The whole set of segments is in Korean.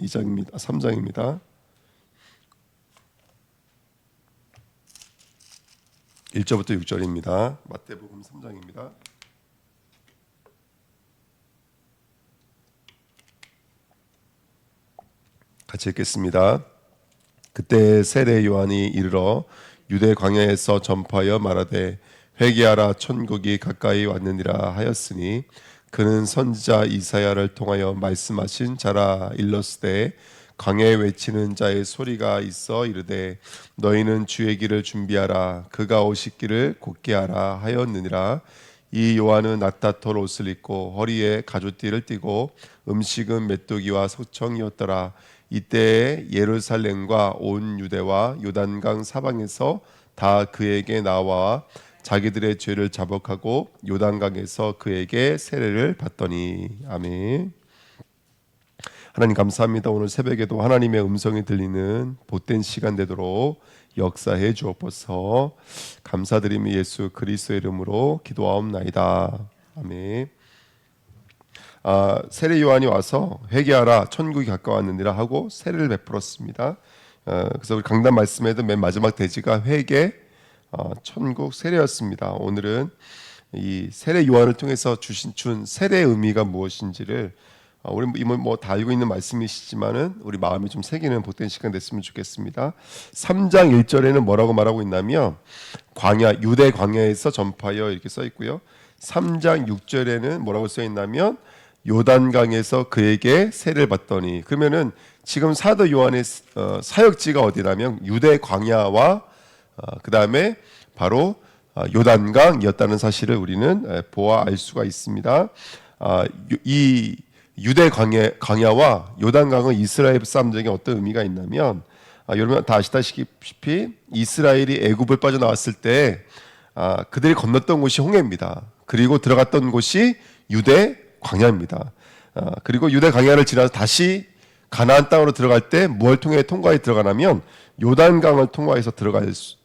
2장입니다. 3장입니다. 1절부터 6절입니다. 마태복음 3장입니다. 같이 읽겠습니다. 그때 세례 요한이 이르러 유대 광야에서 전파하여 말하되 회개하라 천국이 가까이 왔느니라 하였으니 그는 선지자 이사야를 통하여 말씀하신 자라 일렀으되 광야에 외치는 자의 소리가 있어 이르되 너희는 주의 길을 준비하라 그가 오시기를 곧게 하라 하였느니라. 이 요한은 낫다털 옷을 입고 허리에 가죽띠를 띠고 음식은 메뚜기와 소청이었더라. 이때에 예루살렘과 온 유대와 요단강 사방에서 다 그에게 나와 자기들의 죄를 자복하고 요단강에서 그에게 세례를 받더니. 아멘. 하나님 감사합니다. 오늘 새벽에도 하나님의 음성이 들리는 복된 시간 되도록 역사해 주옵소서. 감사드리며 예수 그리스도의 이름으로 기도하옵나이다. 아멘. 세례 요한이 와서 회개하라 천국이 가까웠느니라 하고 세례를 베풀었습니다. 그래서 우리 강단 말씀에도 맨 마지막 대지가 회개, 천국, 세례였습니다. 오늘은 이 세례 요한을 통해서 준 세례의 의미가 무엇인지를 우리 다 알고 있는 말씀이시지만은 우리 마음에 좀 새기는 복된 시간 됐으면 좋겠습니다. 3장 1절에는 뭐라고 말하고 있냐면 유대 광야에서 전파하여 이렇게 써 있고요. 3장 6절에는 뭐라고 써 있냐면 요단강에서 그에게 세례를 받더니. 그러면은 지금 사도 요한의 사역지가 어디냐면 유대 광야와 그 다음에 바로 요단강이었다는 사실을 우리는 보아 알 수가 있습니다. 이 유대 광야와 요단강은 이스라엘 사람들에게 어떤 의미가 있냐면 여러분 다 아시다시피 이스라엘이 애굽을 빠져나왔을 때 그들이 건넜던 곳이 홍해입니다. 그리고 들어갔던 곳이 유대 광야입니다. 그리고 유대 광야를 지나서 다시 가나안 땅으로 들어갈 때 뭘 통해 통과해 들어가냐면 요단강을 통과해서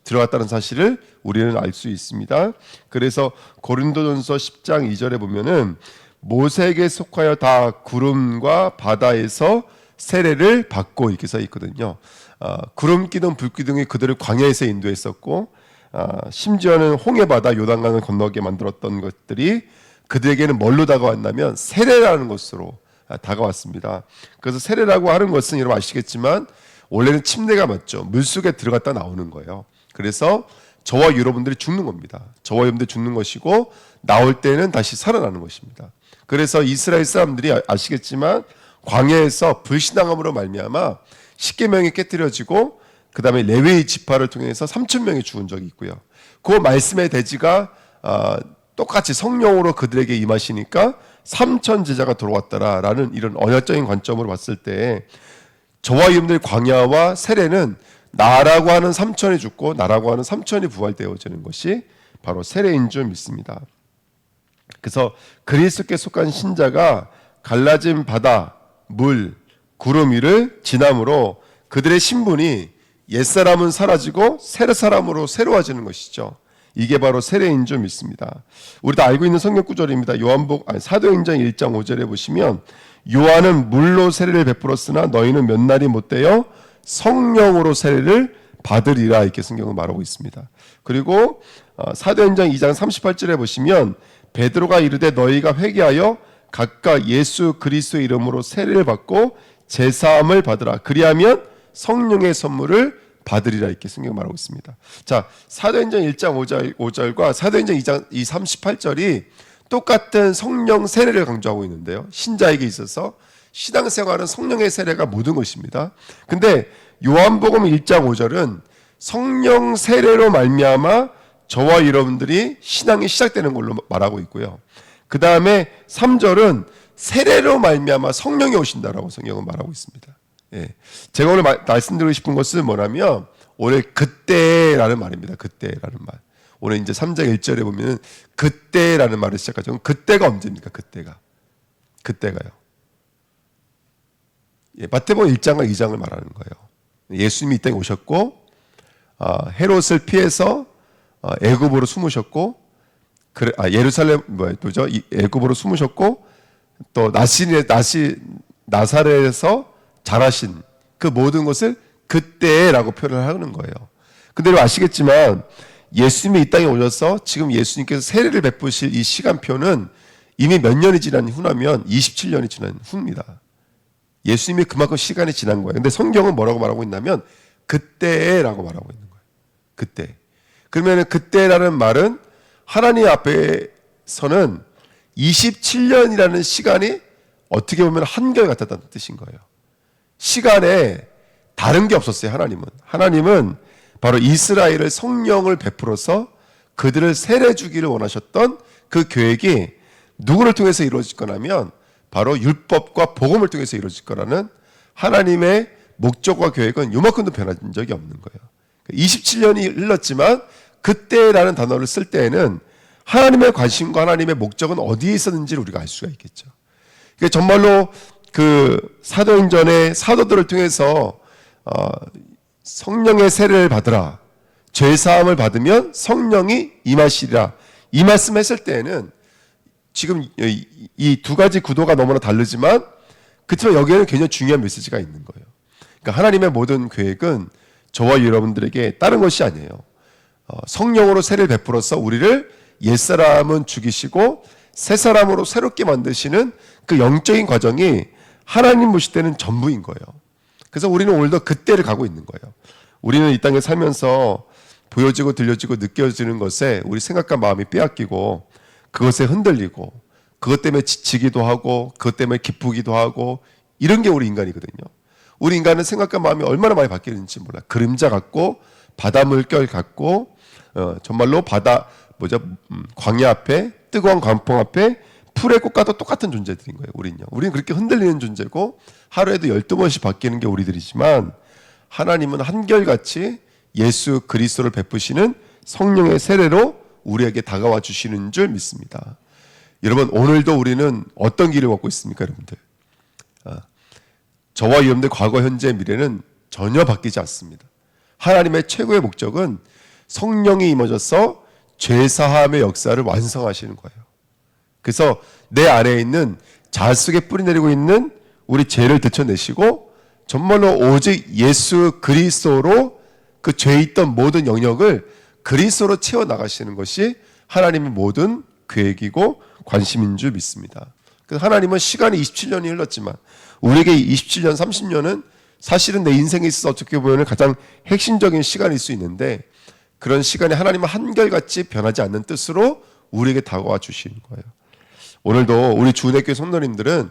들어갔다는 사실을 우리는 알 수 있습니다. 그래서 고린도전서 10장 2절에 보면은 모세에게 속하여 다 구름과 바다에서 세례를 받고 이렇게 써 있거든요. 구름 기둥 불 기둥이 그들을 광야에서 인도했었고 심지어는 홍해바다 요단강을 건너게 만들었던 것들이 그들에게는 뭘로 다가왔냐면 세례라는 것으로 다가왔습니다. 그래서 세례라고 하는 것은 여러분 아시겠지만 원래는 침례가 맞죠. 물속에 들어갔다 나오는 거예요. 그래서 저와 여러분들이 죽는 겁니다. 저와 여러분들이 죽는 것이고 나올 때는 다시 살아나는 것입니다. 그래서 이스라엘 사람들이 아시겠지만 광야에서 불신앙함으로 말미암아 십계명이 깨뜨려지고 그 다음에 레위의 지파를 통해서 3,000명이 죽은 적이 있고요. 그 말씀의 대지가 똑같이 성령으로 그들에게 임하시니까 3,000 제자가 돌아왔다라는 이런 언약적인 관점으로 봤을 때 저와 여러분들의 광야와 세례는 나라고 하는 3,000이 죽고 나라고 하는 3,000이 부활되어지는 것이 바로 세례인 줄 믿습니다. 그래서 그리스도께 속한 신자가 갈라진 바다, 물, 구름 위를 지남으로 그들의 신분이 옛사람은 사라지고 새 사람으로 새로워지는 것이죠. 이게 바로 세례인 줄 믿습니다. 우리 다 알고 있는 성경 구절입니다. 사도행전 1장 5절에 보시면 요한은 물로 세례를 베풀었으나 너희는 몇 날이 못되어 성령으로 세례를 받으리라 이렇게 성경은 말하고 있습니다. 그리고 사도행전 2장 38절에 보시면 베드로가 이르되 너희가 회개하여 각각 예수 그리스도의 이름으로 세례를 받고 제사함을 받으라. 그리하면 성령의 선물을 받으리라 이렇게 성경 말하고 있습니다. 자, 사도행전 1장 5절과 사도행전 2장 38절이 똑같은 성령 세례를 강조하고 있는데요. 신자에게 있어서 신앙생활은 성령의 세례가 모든 것입니다. 근데 요한복음 1장 5절은 성령 세례로 말미암아 저와 여러분들이 신앙이 시작되는 걸로 말하고 있고요. 그 다음에 3절은 세례로 말미암아 성령이 오신다라고 성경은 말하고 있습니다. 예. 제가 오늘 말씀드리고 싶은 것은 뭐냐면 오늘 그때라는 말입니다. 그때라는 말. 오늘 이제 3장 1절에 보면 그때라는 말을 시작하죠. 그때가 언제입니까? 그때가요. 예, 마태복음 1장과 2장을 말하는 거예요. 예수님이 이 땅에 오셨고 헤롯을 피해서 애굽으로 숨으셨고 예루살렘 애굽으로 숨으셨고 또 나사렛에서 잘하신 그 모든 것을 그때라고 표현을 하는 거예요. 근데 여러분 아시겠지만 예수님이 이 땅에 오셔서 지금 예수님께서 세례를 베푸실 이 시간표는 이미 몇 년이 지난 후라면 27년이 지난 후입니다. 예수님이 그만큼 시간이 지난 거예요. 근데 성경은 뭐라고 말하고 있냐면 그때라고 말하고 있는 거예요. 그때. 그러면 그때라는 말은 하나님 앞에서는 27년이라는 시간이 어떻게 보면 한결같았다는 뜻인 거예요. 시간에 다른 게 없었어요. 하나님은 바로 이스라엘을 성령을 베풀어서 그들을 세례 주기를 원하셨던 그 계획이 누구를 통해서 이루어질 거냐면 바로 율법과 복음을 통해서 이루어질 거라는 하나님의 목적과 계획은 요만큼도 변한 적이 없는 거예요. 27년이 흘렀지만 그때라는 단어를 쓸 때에는 하나님의 관심과 하나님의 목적은 어디에 있었는지를 우리가 알 수가 있겠죠. 그러니까 정말로 그 사도행전의 사도들을 통해서 성령의 세례를 받으라, 죄사함을 받으면 성령이 임하시리라, 이 말씀했을 때에는 지금 이 두 가지 구도가 너무나 다르지만 그렇지만 여기에는 굉장히 중요한 메시지가 있는 거예요. 그러니까 하나님의 모든 계획은 저와 여러분들에게 다른 것이 아니에요. 성령으로 세례를 베풀어서 우리를 옛사람은 죽이시고 새사람으로 새롭게 만드시는 그 영적인 과정이 하나님 보실 때는 전부인 거예요. 그래서 우리는 오늘도 그때를 가고 있는 거예요. 우리는 이 땅에 살면서 보여지고 들려지고 느껴지는 것에 우리 생각과 마음이 빼앗기고 그것에 흔들리고 그것 때문에 지치기도 하고 그것 때문에 기쁘기도 하고 이런 게 우리 인간이거든요. 우리 인간은 생각과 마음이 얼마나 많이 바뀌는지 몰라. 그림자 같고 바다 물결 같고 정말로 광야 앞에 뜨거운 광풍 앞에 풀의 꽃과도 똑같은 존재들인 거예요. 우리는 그렇게 흔들리는 존재고 하루에도 12번씩 바뀌는 게 우리들이지만 하나님은 한결같이 예수 그리스도를 베푸시는 성령의 세례로 우리에게 다가와 주시는 줄 믿습니다. 여러분 오늘도 우리는 어떤 길을 걷고 있습니까, 여러분들? 저와 여러분들 과거, 현재, 미래는 전혀 바뀌지 않습니다. 하나님의 최고의 목적은 성령이 임하셔서 죄사함의 역사를 완성하시는 거예요. 그래서 내 안에 있는 자숙에 뿌리내리고 있는 우리 죄를 들춰내시고 정말로 오직 예수 그리스도로 그 죄에 있던 모든 영역을 그리스도로 채워나가시는 것이 하나님의 모든 계획이고 관심인 줄 믿습니다. 그래서 하나님은 시간이 27년이 흘렀지만 우리에게 27년, 30년은 사실은 내 인생에 있어서 어떻게 보면 가장 핵심적인 시간일 수 있는데 그런 시간이 하나님은 한결같이 변하지 않는 뜻으로 우리에게 다가와 주시는 거예요. 오늘도 우리 주은혜교회 성도님들은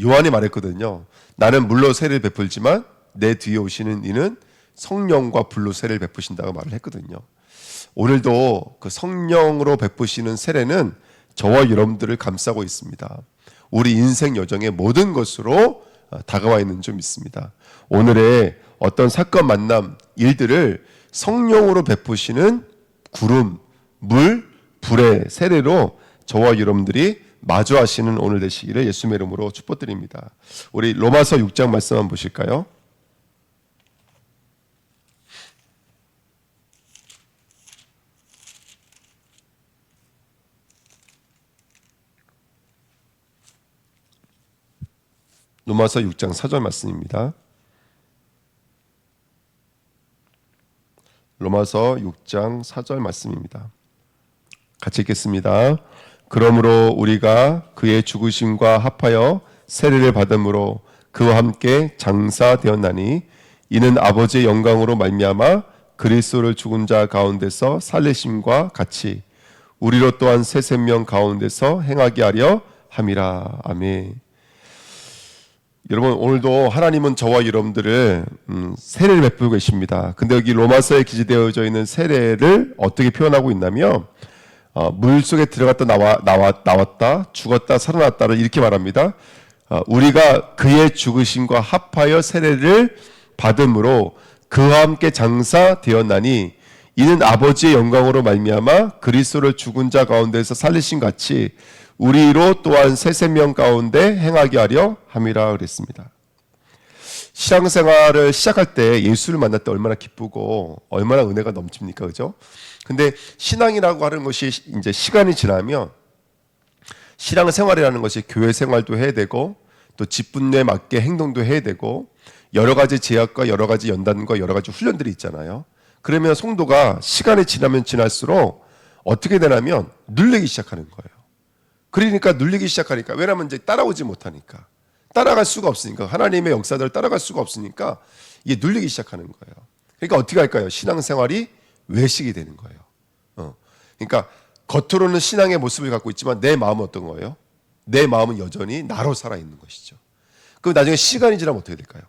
요한이 말했거든요. 나는 물로 세례를 베풀지만 내 뒤에 오시는 이는 성령과 불로 세례를 베푸신다고 말을 했거든요. 오늘도 그 성령으로 베푸시는 세례는 저와 여러분들을 감싸고 있습니다. 우리 인생 여정의 모든 것으로 다가와 있는 줄 믿습니다. 오늘의 어떤 사건, 만남, 일들을 성령으로 베푸시는 구름, 물, 불의 세례로 저와 여러분들이 마주하시는 오늘 되시기를 예수님의 이름으로 축복드립니다. 우리 로마서 6장 말씀 한번 보실까요? 로마서 6장 4절 말씀입니다. 로마서 6장 4절 말씀입니다. 같이 읽겠습니다. 그러므로 우리가 그의 죽으심과 합하여 세례를 받음으로 그와 함께 장사되었나니 이는 아버지의 영광으로 말미암아 그리스도를 죽은 자 가운데서 살리심과 같이 우리로 또한 새 생명 가운데서 행하게 하려 함이라. 아멘. 여러분 오늘도 하나님은 저와 여러분들을 세례를 베풀고 계십니다. 근데 여기 로마서에 기재되어져 있는 세례를 어떻게 표현하고 있냐면 물속에 들어갔다 나왔다 죽었다 살아났다를 이렇게 말합니다. 우리가 그의 죽으심과 합하여 세례를 받음으로 그와 함께 장사되었나니 이는 아버지의 영광으로 말미암아 그리스도를 죽은 자 가운데서 살리신 같이 우리로 또한 새 생명 가운데 행하게 하려 함이라 그랬습니다. 신앙생활을 시작할 때 예수를 만날 때 얼마나 기쁘고 얼마나 은혜가 넘칩니까, 그죠? 근데 신앙이라고 하는 것이 이제 시간이 지나면 신앙생활이라는 것이 교회 생활도 해야 되고 또 직분에 맞게 행동도 해야 되고 여러 가지 제약과 여러 가지 연단과 여러 가지 훈련들이 있잖아요. 그러면 성도가 시간이 지나면 지날수록 어떻게 되냐면 눌리기 시작하는 거예요. 그러니까 눌리기 시작하니까, 왜냐하면 이제 따라오지 못하니까, 따라갈 수가 없으니까, 하나님의 역사들을 따라갈 수가 없으니까 이게 눌리기 시작하는 거예요. 그러니까 어떻게 할까요? 신앙생활이 외식이 되는 거예요. 그러니까 겉으로는 신앙의 모습을 갖고 있지만 내 마음은 어떤 거예요? 내 마음은 여전히 나로 살아있는 것이죠. 그럼 나중에 시간이 지나면 어떻게 될까요?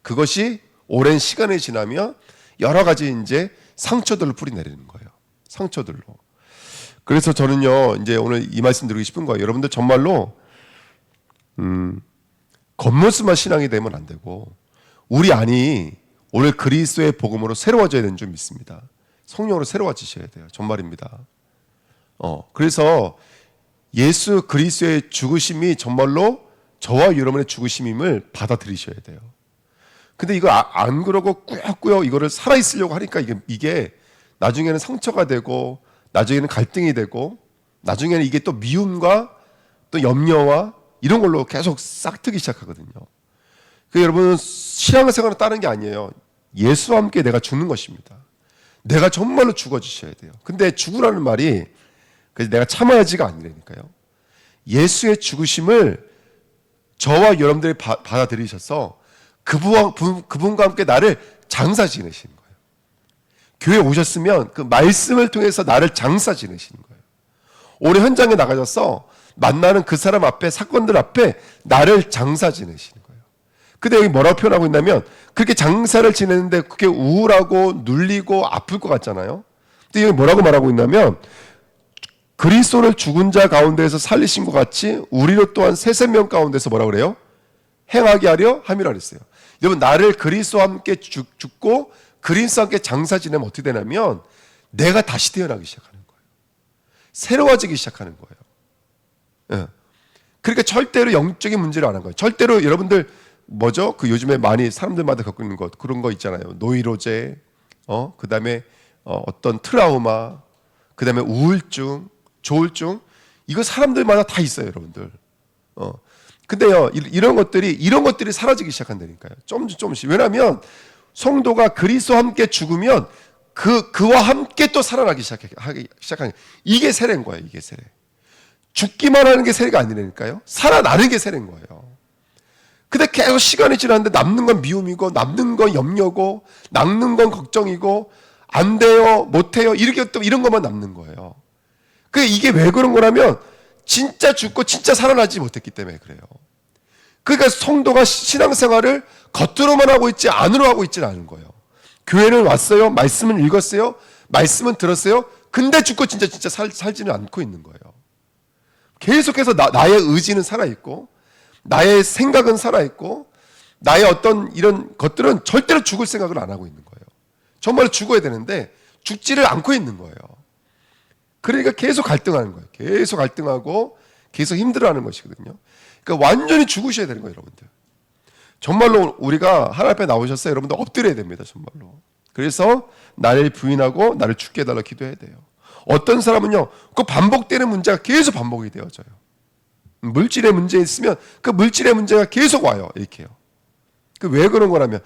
그것이 오랜 시간이 지나면 여러 가지 이제 상처들을 뿌리내리는 거예요. 상처들로. 그래서 저는요, 이제 오늘 이 말씀 드리고 싶은 거예요. 여러분들 정말로 겉모습만 신앙이 되면 안 되고 우리 안이 오늘 그리스도의 복음으로 새로워져야 되는 줄 믿습니다. 성령으로 새로워지셔야 돼요. 정말입니다. 그래서 예수 그리스도의 죽으심이 정말로 저와 여러분의 죽으심임을 받아들이셔야 돼요. 근데 이거 안 그러고 꾸역꾸역 이거를 살아있으려고 하니까 이게 나중에는 상처가 되고 나중에는 갈등이 되고 나중에는 이게 또 미움과 또 염려와 이런 걸로 계속 싹트기 시작하거든요. 여러분, 신앙생활은 다른 게 아니에요. 예수와 함께 내가 죽는 것입니다. 내가 정말로 죽어주셔야 돼요. 근데 죽으라는 말이 그래서 내가 참아야지가 아니라니까요. 예수의 죽으심을 저와 여러분들이 받아들이셔서 그분과 함께 나를 장사 지내시는 거예요. 교회 오셨으면 그 말씀을 통해서 나를 장사 지내시는 거예요. 올해 현장에 나가셔서 만나는 그 사람 앞에, 사건들 앞에 나를 장사 지내시는 거예요. 근데 여기 뭐라고 표현하고 있냐면 그렇게 장사를 지내는데 그게 우울하고 눌리고 아플 것 같잖아요. 근데 여기 뭐라고 말하고 있냐면 그리스도를 죽은 자 가운데에서 살리신 것 같이 우리로 또한 새 생명 가운데서 뭐라고 그래요? 행하게 하려 함이라 그랬어요. 여러분, 나를 그리스도와 함께 죽고 그리스도와 함께 장사 지내면 어떻게 되냐면 내가 다시 태어나기 시작하는 거예요. 새로워지기 시작하는 거예요. 예. 그러니까 절대로 영적인 문제를 안 한 거예요. 절대로 여러분들 뭐죠? 그 요즘에 많이 사람들마다 겪고 있는 것, 그런 거 있잖아요. 노이로제, 그 다음에 어떤 트라우마, 그 다음에 우울증, 조울증, 이거 사람들마다 다 있어요, 여러분들. 근데요, 이런 것들이 사라지기 시작한다니까요. 조금씩. 왜냐하면 성도가 그리스도와 함께 죽으면 그와 함께 또 살아나기 시작하는 이게 세례인 거예요. 이게 세례. 죽기만 하는 게 세례가 아니라니까요. 살아나는 게 세례인 거예요. 근데 계속 시간이 지났는데 남는 건 미움이고 남는 건 염려고 남는 건 걱정이고 안 돼요, 못 해요, 이렇게 또 이런 것만 남는 거예요. 이게 왜 그런 거라면 진짜 죽고 진짜 살아나지 못했기 때문에 그래요. 그러니까 성도가 신앙생활을 겉으로만 하고 있지 안으로 하고 있지는 않은 거예요. 교회는 왔어요, 말씀을 읽었어요, 말씀은 들었어요. 근데 죽고 진짜 살지는 않고 있는 거예요. 계속해서 나의 의지는 살아있고 나의 생각은 살아있고 나의 어떤 이런 것들은 절대로 죽을 생각을 안 하고 있는 거예요. 정말 죽어야 되는데 죽지를 않고 있는 거예요. 그러니까 계속 갈등하는 거예요. 계속 갈등하고 계속 힘들어하는 것이거든요. 그러니까 완전히 죽으셔야 되는 거예요, 여러분들. 정말로 우리가 하나님 앞에 나오셨어요. 여러분들 엎드려야 됩니다, 정말로. 그래서 나를 부인하고 나를 죽게 해달라 기도해야 돼요. 어떤 사람은요, 그 반복되는 문제가 계속 반복이 되어져요. 물질의 문제 있으면 그 물질의 문제가 계속 와요, 이렇게요. 왜 그런 거라면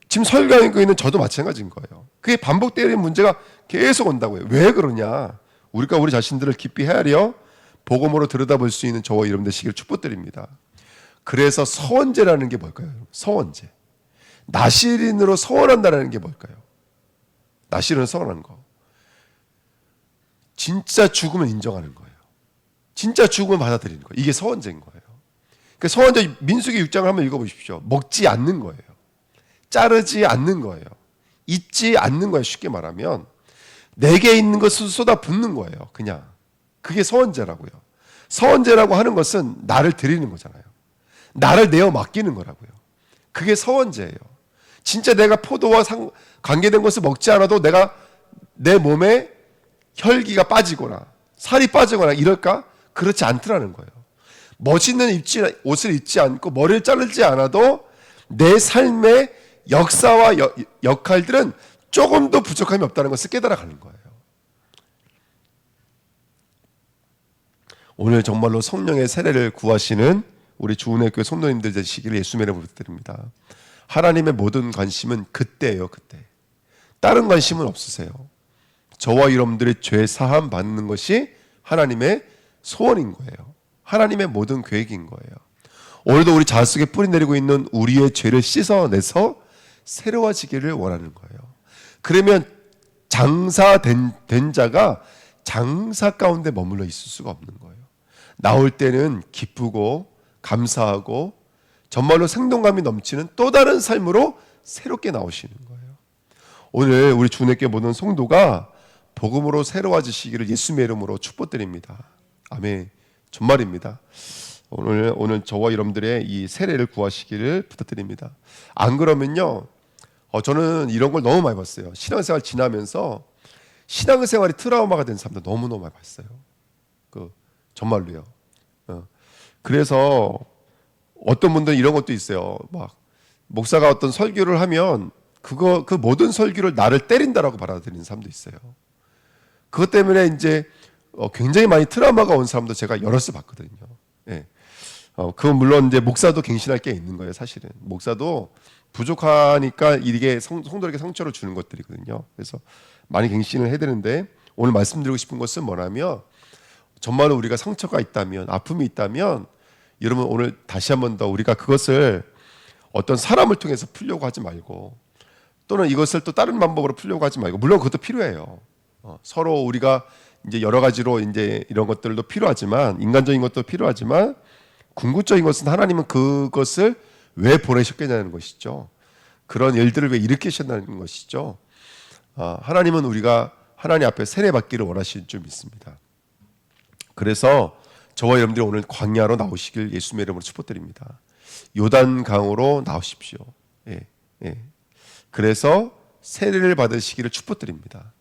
지금 설교하고 있는 저도 마찬가지인 거예요. 그게 반복되는 문제가 계속 온다고요. 왜 그러냐? 우리가 우리 자신들을 깊이 헤아려 복음으로 들여다볼 수 있는 저와 여러분 되시길 축복드립니다. 그래서 서원제라는 게 뭘까요? 서원제. 나시린으로 서원한다는 게 뭘까요? 나시린으로 서원하는 거. 진짜 죽음을 인정하는 거예요. 진짜 죽음을 받아들이는 거예요. 이게 서원제인 거예요. 그러니까 서원제 민수기 6장을 한번 읽어보십시오. 먹지 않는 거예요. 자르지 않는 거예요. 잊지 않는 거예요. 쉽게 말하면 내게 있는 것을 쏟아붓는 거예요. 그냥 그게 서원제라고요. 서원제라고 하는 것은 나를 드리는 거잖아요. 나를 내어 맡기는 거라고요. 그게 서원제예요. 진짜 내가 포도와 관계된 것을 먹지 않아도 내가 내 몸에 혈기가 빠지거나 살이 빠지거나 이럴까? 그렇지 않더라는 거예요. 멋있는 옷을 입지 않고 머리를 자르지 않아도 내 삶의 역사와 역할들은 조금도 부족함이 없다는 것을 깨달아가는 거예요. 오늘 정말로 성령의 세례를 구하시는 우리 주은혜교회 성도님들 되시기를 예수님의 이름으로 부탁드립니다. 하나님의 모든 관심은 그때예요. 그때. 다른 관심은 없으세요. 저와 여러분들의 죄 사함 받는 것이 하나님의 소원인 거예요. 하나님의 모든 계획인 거예요. 오늘도 우리 자아 속에 뿌리 내리고 있는 우리의 죄를 씻어내서 새로워지기를 원하는 거예요. 그러면 장사된 자가 장사 가운데 머물러 있을 수가 없는 거예요. 나올 때는 기쁘고 감사하고 정말로 생동감이 넘치는 또 다른 삶으로 새롭게 나오시는 거예요. 오늘 우리 주님께 모든 성도가 복음으로 새로워지시기를 예수님의 이름으로 축복드립니다. 아멘. 정말입니다. 오늘 저와 여러분들의 이 세례를 구하시기를 부탁드립니다. 안 그러면요, 저는 이런 걸 너무 많이 봤어요. 신앙생활 지나면서 신앙생활이 트라우마가 된 사람들 너무너무 많이 봤어요. 정말로요. 그래서 어떤 분들은 이런 것도 있어요. 막 목사가 어떤 설교를 하면 그 모든 설교를 나를 때린다라고 받아들이는 사람도 있어요. 그것 때문에 이제 굉장히 많이 트라우마가 온 사람도 제가 여럿을 봤거든요. 예. 그건 물론 이제 목사도 갱신할 게 있는 거예요. 사실은 목사도 부족하니까 이게 성도에게 상처를 주는 것들이거든요. 그래서 많이 갱신을 해야 되는데 오늘 말씀드리고 싶은 것은 뭐냐면 정말로 우리가 상처가 있다면 아픔이 있다면 여러분 오늘 다시 한 번 더 우리가 그것을 어떤 사람을 통해서 풀려고 하지 말고 또는 이것을 또 다른 방법으로 풀려고 하지 말고 물론 그것도 필요해요. 서로 우리가 이제 여러 가지로 이제 이런 것들도 필요하지만 인간적인 것도 필요하지만 궁극적인 것은 하나님은 그것을 왜 보내셨겠냐는 것이죠. 그런 일들을 왜 일으키셨다는 것이죠. 하나님은 우리가 하나님 앞에 세례받기를 원하시는 줄 믿습니다. 그래서 저와 여러분들이 오늘 광야로 나오시길 예수님의 이름으로 축복드립니다. 요단강으로 나오십시오. 예, 예. 그래서 세례를 받으시기를 축복드립니다.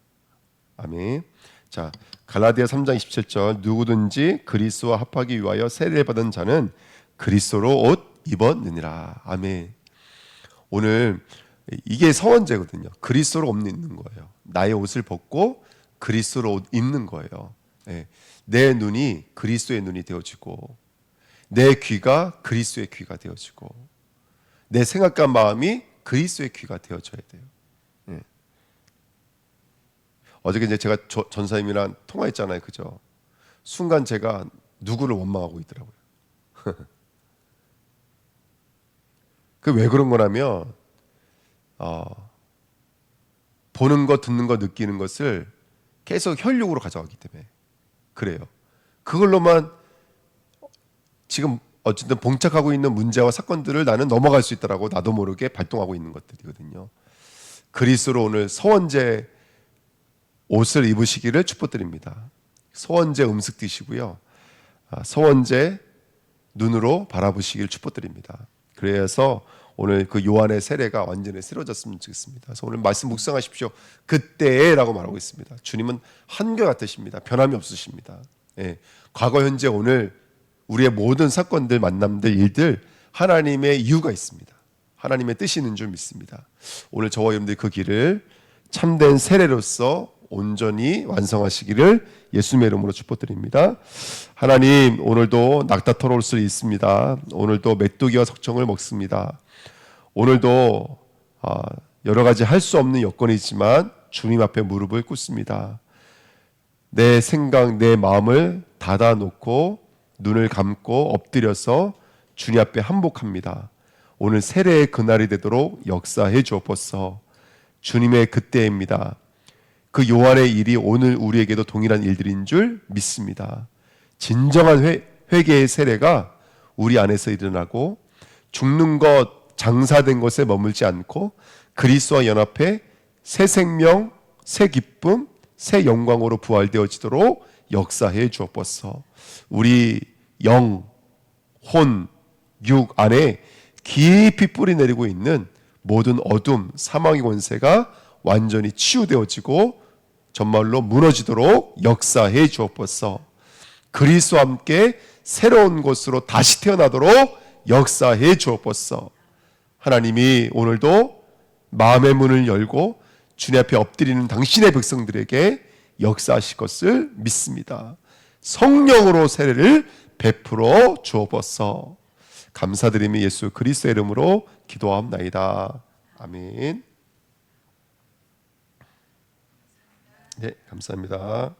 아멘. 자, 갈라디아 3장 27절 누구든지 그리스도와 합하기 위하여 세례를 받은 자는 그리스도로 옷 입었느니라. 아멘. 오늘 이게 서원제거든요. 그리스도로 옷 입는 거예요. 나의 옷을 벗고 그리스도로 옷 입는 거예요. 예. 내 눈이 그리스도의 눈이 되어지고 내 귀가 그리스도의 귀가 되어지고 내 생각과 마음이 그리스도의 귀가 되어져야 돼요. 예. 어저께 이제 제가 전사님이랑 통화했잖아요, 그죠? 순간 제가 누구를 원망하고 있더라고요. 그 왜 그런 거냐면 보는 것, 듣는 것, 느끼는 것을 계속 혈육으로 가져가기 때문에 그래요. 그걸로만 지금 어쨌든 봉착하고 있는 문제와 사건들을 나는 넘어갈 수 있다라고 나도 모르게 발동하고 있는 것들이거든요. 그리스도로 오늘 서원제 옷을 입으시기를 축복드립니다. 서원제 음식 드시고요. 서원제 눈으로 바라보시기를 축복드립니다. 그래서 오늘 그 요한의 세례가 완전히 새로졌으면 좋겠습니다. 그래서 오늘 말씀 묵상하십시오. 그때라고 말하고 있습니다. 주님은 한결같으십니다. 변함이 없으십니다. 예. 과거, 현재, 오늘 우리의 모든 사건들, 만남들, 일들 하나님의 이유가 있습니다. 하나님의 뜻이 있는 줄 믿습니다. 오늘 저와 여러분들이 그 길을 참된 세례로서 온전히 완성하시기를 예수님의 이름으로 축복드립니다. 하나님, 오늘도 낙타토로스를 있습니다. 오늘도 메뚜기와 석청을 먹습니다. 오늘도 여러 가지 할 수 없는 여건이지만 주님 앞에 무릎을 꿇습니다. 내 생각, 내 마음을 닫아놓고 눈을 감고 엎드려서 주님 앞에 한복합니다. 오늘 세례의 그날이 되도록 역사해 주옵소서. 주님의 그때입니다. 그 요한의 일이 오늘 우리에게도 동일한 일들인 줄 믿습니다. 진정한 회개의 세례가 우리 안에서 일어나고 죽는 것, 장사된 것에 머물지 않고 그리스도와 연합해 새 생명, 새 기쁨, 새 영광으로 부활되어지도록 역사해 주옵소서. 우리 영, 혼, 육 안에 깊이 뿌리 내리고 있는 모든 어둠, 사망의 권세가 완전히 치유되어지고 정말로 무너지도록 역사해 주옵소서. 그리스도와 함께 새로운 것으로 다시 태어나도록 역사해 주옵소서. 하나님이 오늘도 마음의 문을 열고 주님 앞에 엎드리는 당신의 백성들에게 역사하실 것을 믿습니다. 성령으로 세례를 베풀어 주옵소서. 감사드리며 예수 그리스도의 이름으로 기도하옵나이다. 아멘. 네, 감사합니다.